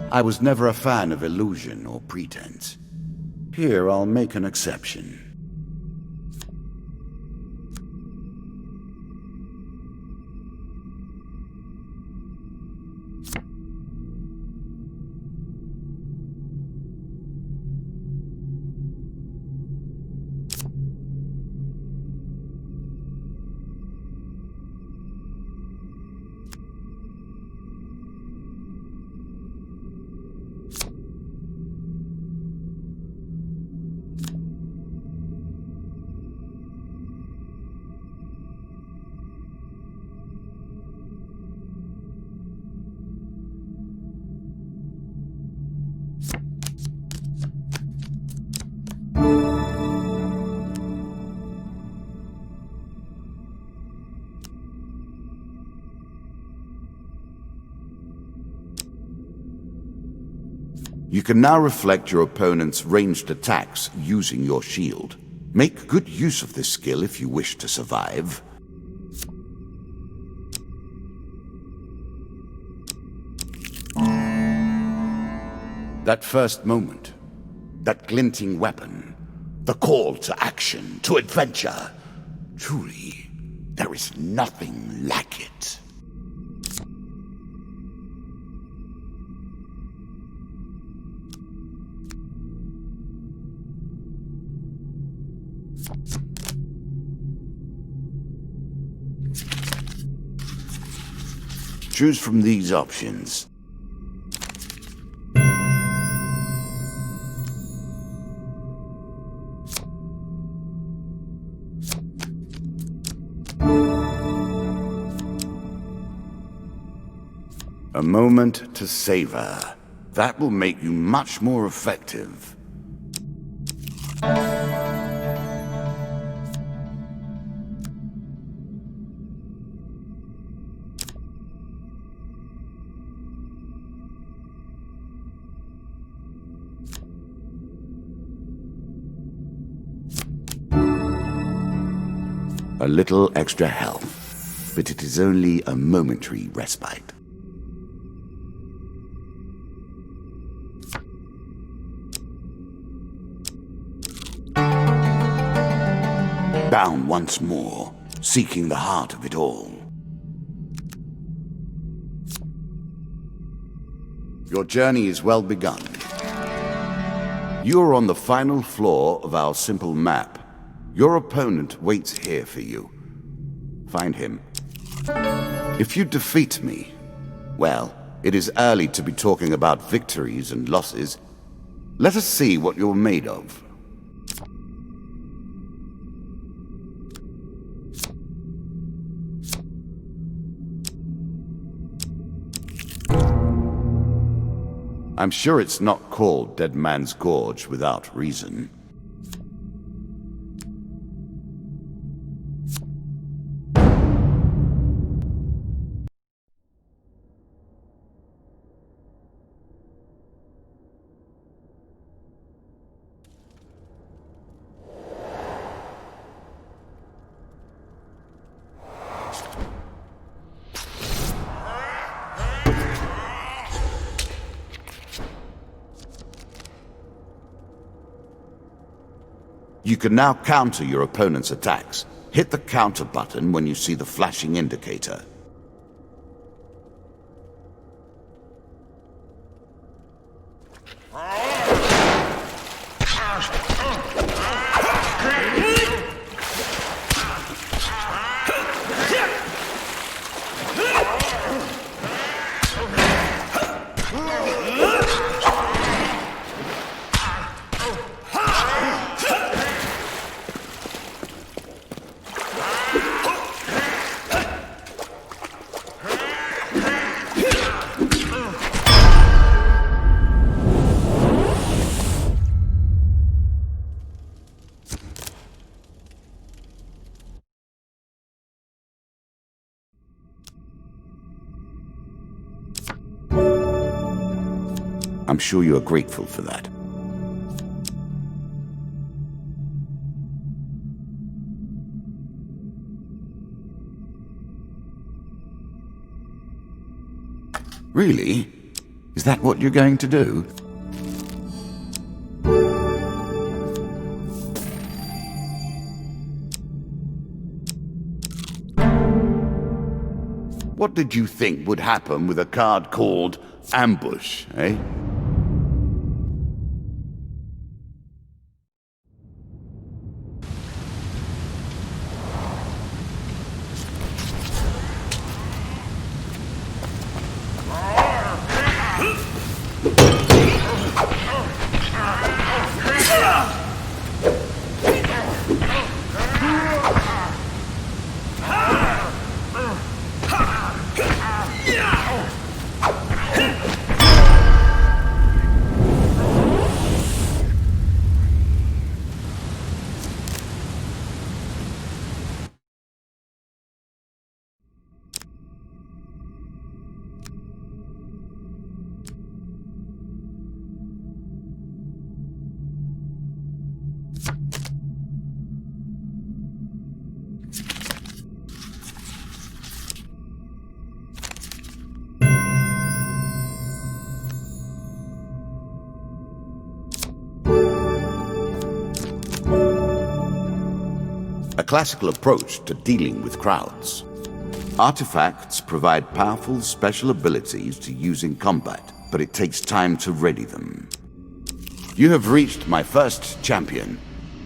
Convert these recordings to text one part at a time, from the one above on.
I was never a fan of illusion or pretense. Here, I'll make an exception. You can now reflect your opponent's ranged attacks using your shield. Make good use of this skill if you wish to survive. That first moment, that glinting weapon, the call to action, to adventure. Truly, there is nothing like it. Choose from these options. A moment to savor. That will make you much more effective. A little extra health, but it is only a momentary respite. Down once more, seeking the heart of it all. Your journey is well begun. You are on the final floor of our simple map. Your opponent waits here for you. Find him. If you defeat me, well, it is early to be talking about victories and losses. Let us see what you're made of. I'm sure it's not called Dead Man's Gorge without reason. You can now counter your opponent's attacks. Hit the counter button when you see the flashing indicator. I'm sure you are grateful for that. Really? Is that what you're going to do? What did you think would happen with a card called Ambush, eh? A classical approach to dealing with crowds. Artifacts provide powerful special abilities to use in combat, but it takes time to ready them. You have reached my first champion,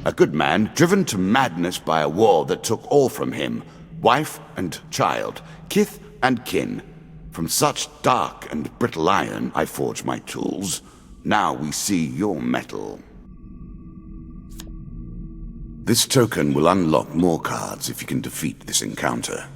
a good man driven to madness by a war that took all from him, wife and child, kith and kin. From such dark and brittle iron I forge my tools. Now we see your metal. This token will unlock more cards if you can defeat this encounter.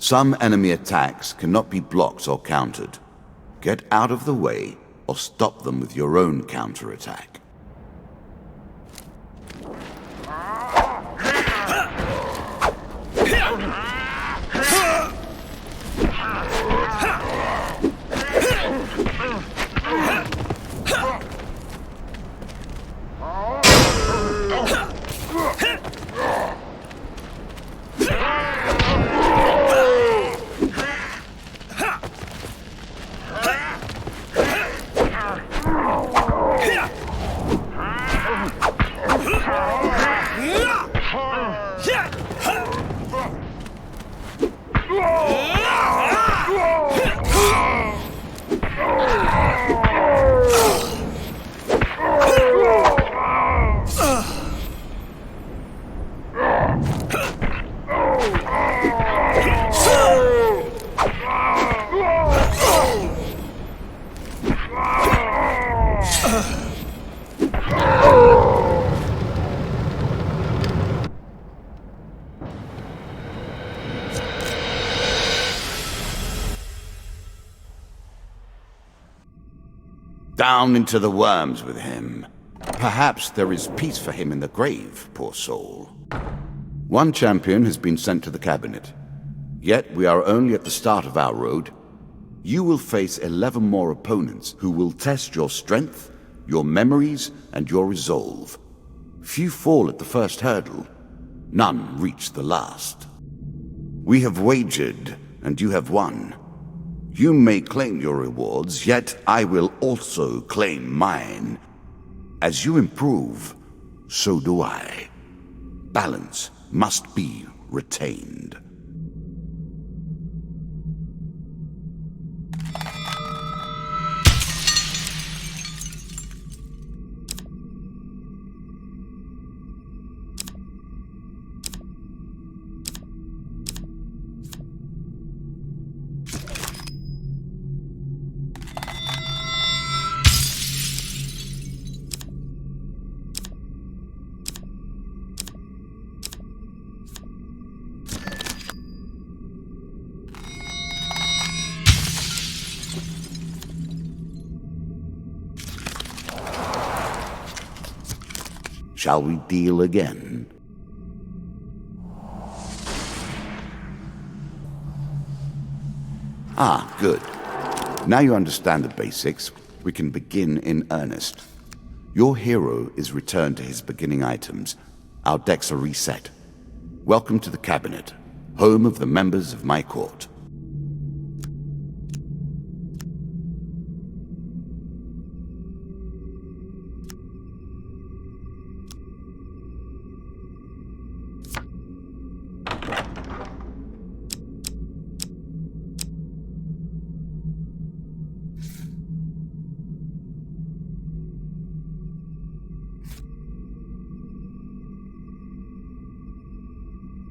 Some enemy attacks cannot be blocked or countered. Get out of the way or stop them with your own counterattack. Down into the worms with him. Perhaps there is peace for him in the grave, poor soul. One champion has been sent to the cabinet. Yet we are only at the start of our road. You will face 11 more opponents who will test your strength, your memories, and your resolve. Few fall at the first hurdle. None reach the last. We have wagered, and you have won. You may claim your rewards, yet I will also claim mine. As you improve, so do I. Balance must be retained. Shall we deal again? Ah, good. Now you understand the basics, we can begin in earnest. Your hero is returned to his beginning items. Our decks are reset. Welcome to the cabinet, home of the members of my court.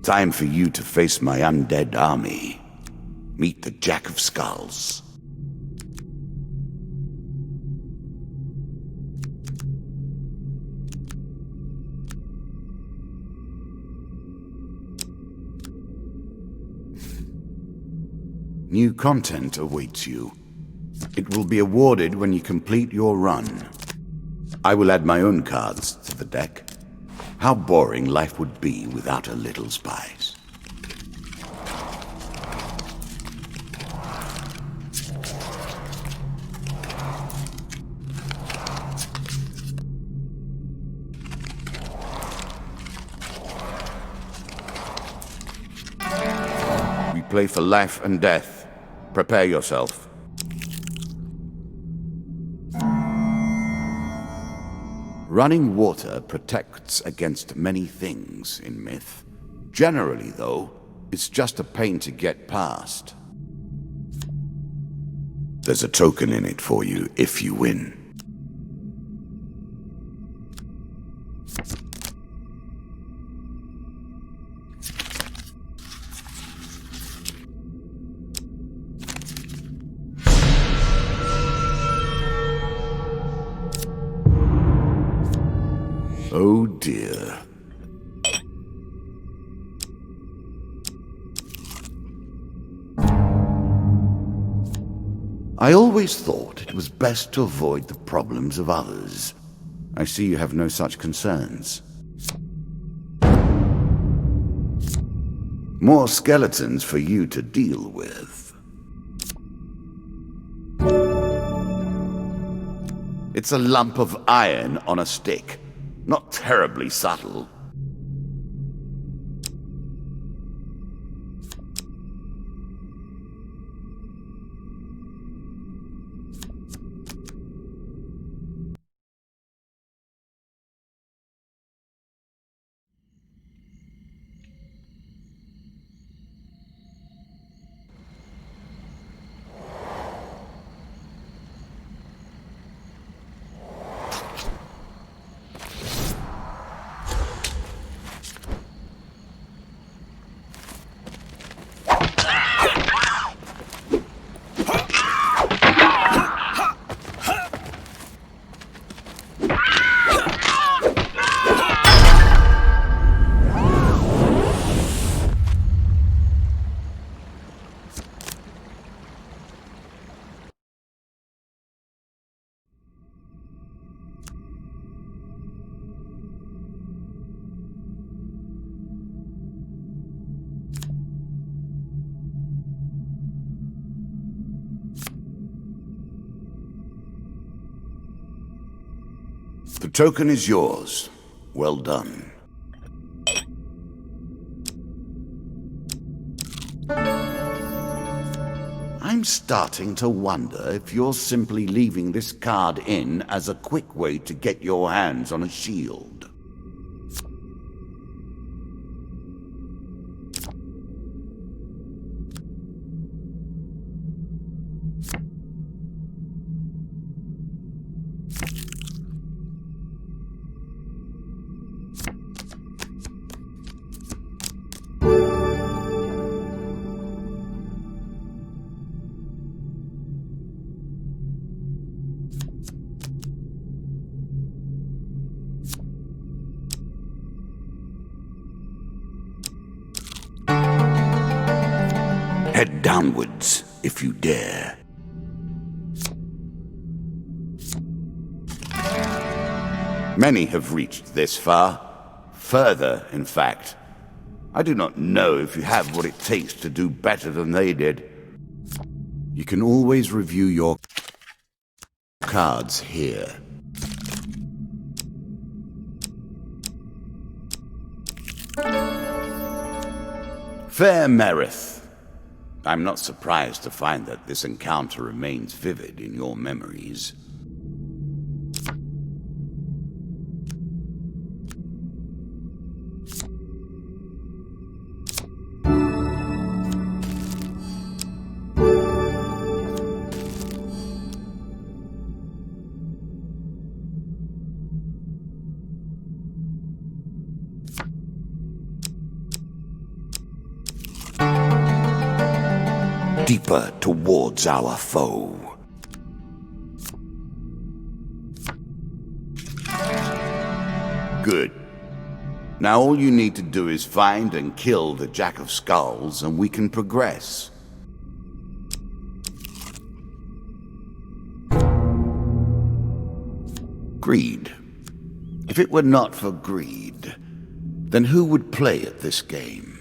Time for you to face my undead army. Meet the Jack of Skulls. New content awaits you. It will be awarded when you complete your run. I will add my own cards to the deck. How boring life would be without a little spice. We play for life and death. Prepare yourself. Running water protects against many things in myth. Generally, though, it's just a pain to get past. There's a token in it for you if you win. Oh dear. I always thought it was best to avoid the problems of others. I see you have no such concerns. More skeletons for you to deal with. It's a lump of iron on a stick. Not terribly subtle. The token is yours. Well done. I'm starting to wonder if you're simply leaving this card in as a quick way to get your hands on a shield. Head downwards, if you dare. Many have reached this far. Further, in fact. I do not know if you have what it takes to do better than they did. You can always review your cards here. Fair Merith. I'm not surprised to find that this encounter remains vivid in your memories. Deeper towards our foe. Good. Now all you need to do is find and kill the Jack of Skulls, and we can progress. Greed. If it were not for greed, then who would play at this game?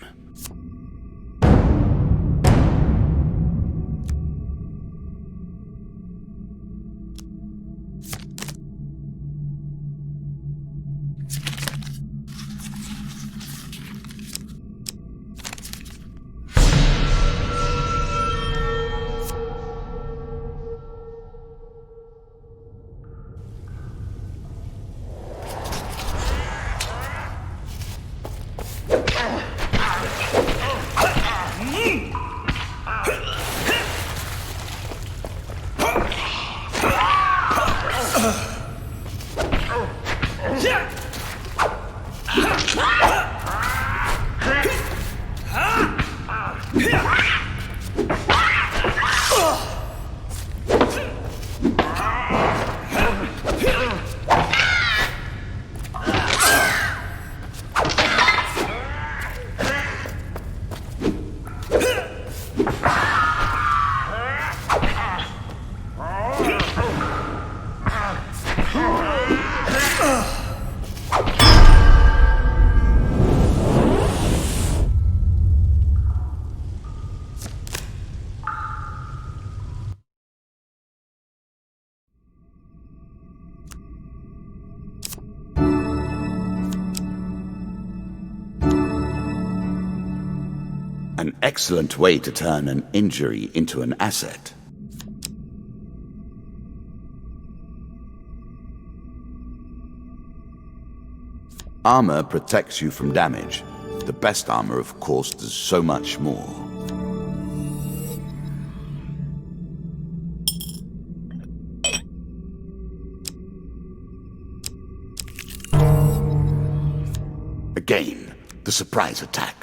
An excellent way to turn an injury into an asset. Armor protects you from damage. The best armor, of course, does so much more. Again, the surprise attack.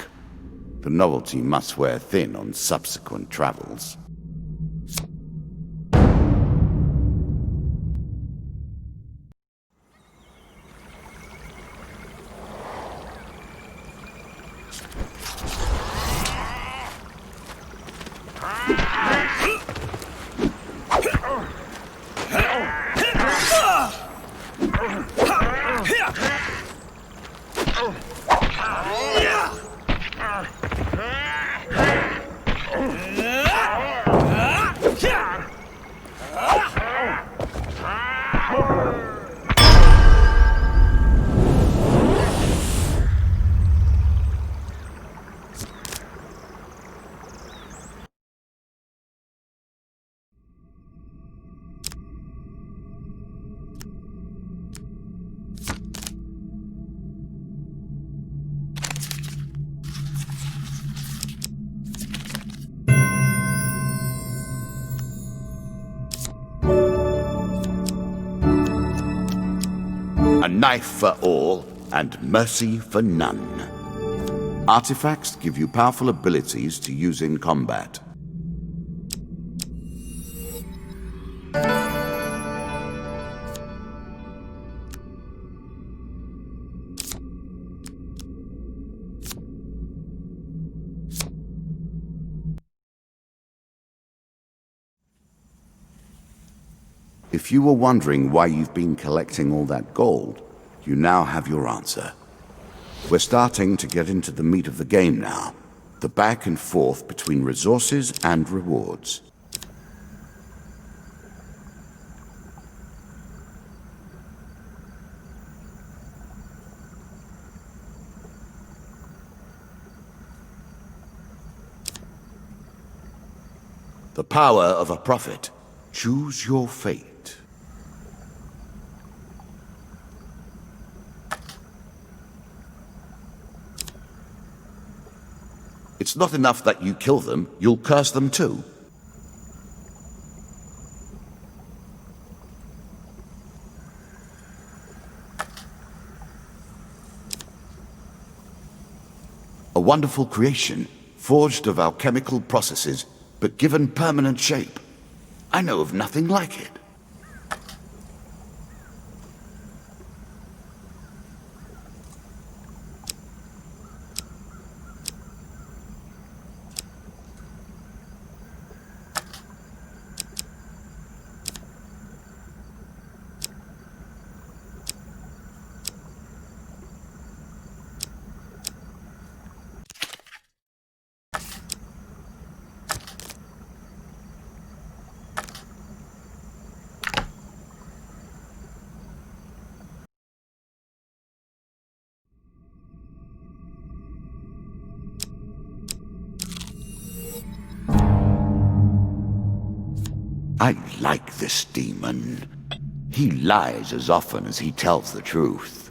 The novelty must wear thin on subsequent travels. A knife for all, and mercy for none. Artifacts give you powerful abilities to use in combat. If you were wondering why you've been collecting all that gold, You now have your answer. We're starting to get into the meat of the game now. The back and forth between resources and rewards. The power of a prophet. Choose your fate. It's not enough that you kill them, you'll curse them too. A wonderful creation, forged of alchemical processes, but given permanent shape. I know of nothing like it. I like this demon. He lies as often as he tells the truth.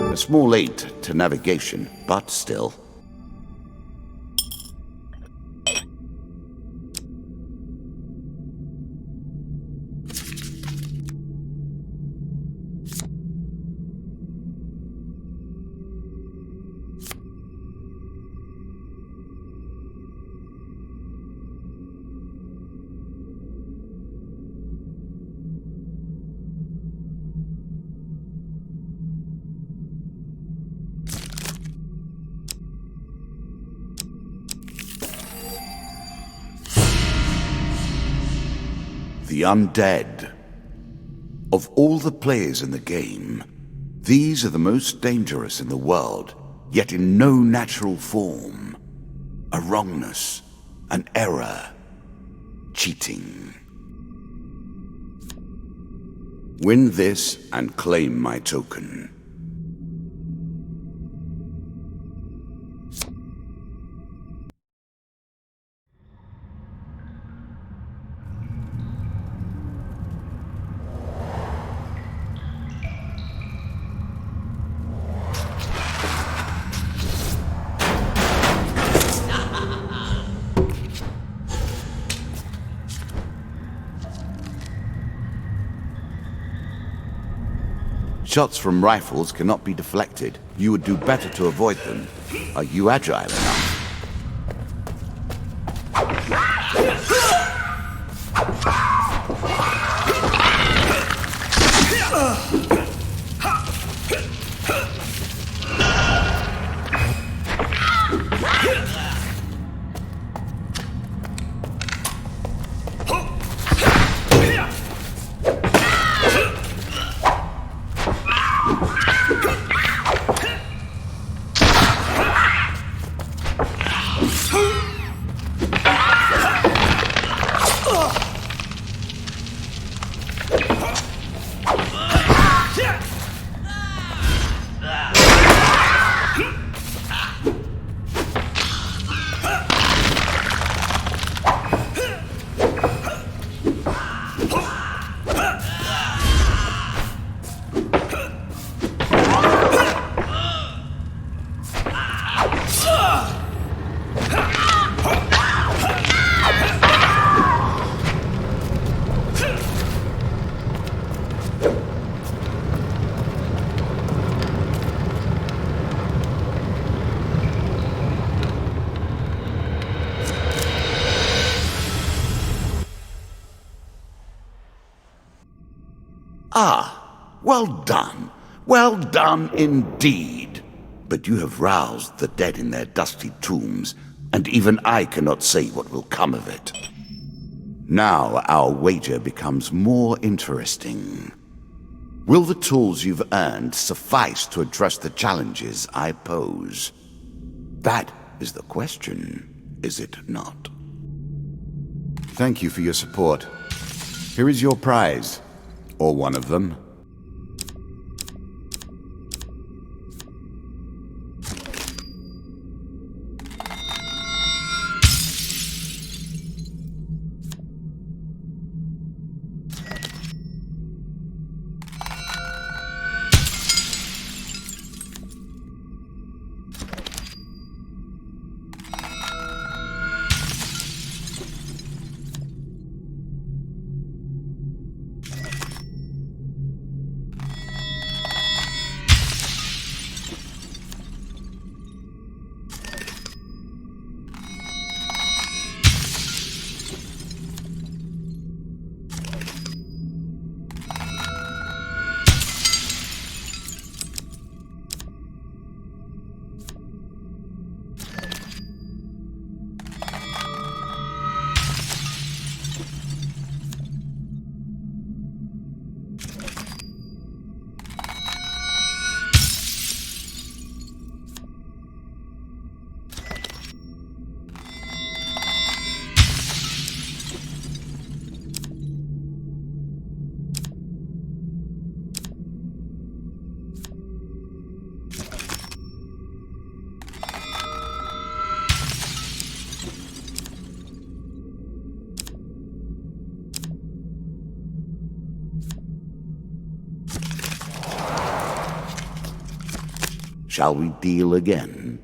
A small aid to navigation, but still. The undead. Of all the players in the game, these are the most dangerous in the world, yet in no natural form. A wrongness, an error, cheating. Win this and claim my token. Shots from rifles cannot be deflected. You would do better to avoid them. Are you agile enough? Ah, well done. Well done indeed. But you have roused the dead in their dusty tombs, and even I cannot say what will come of it. Now our wager becomes more interesting. Will the tools you've earned suffice to address the challenges I pose? That is the question, is it not? Thank you for your support. Here is your prize. Or one of them. Shall we deal again?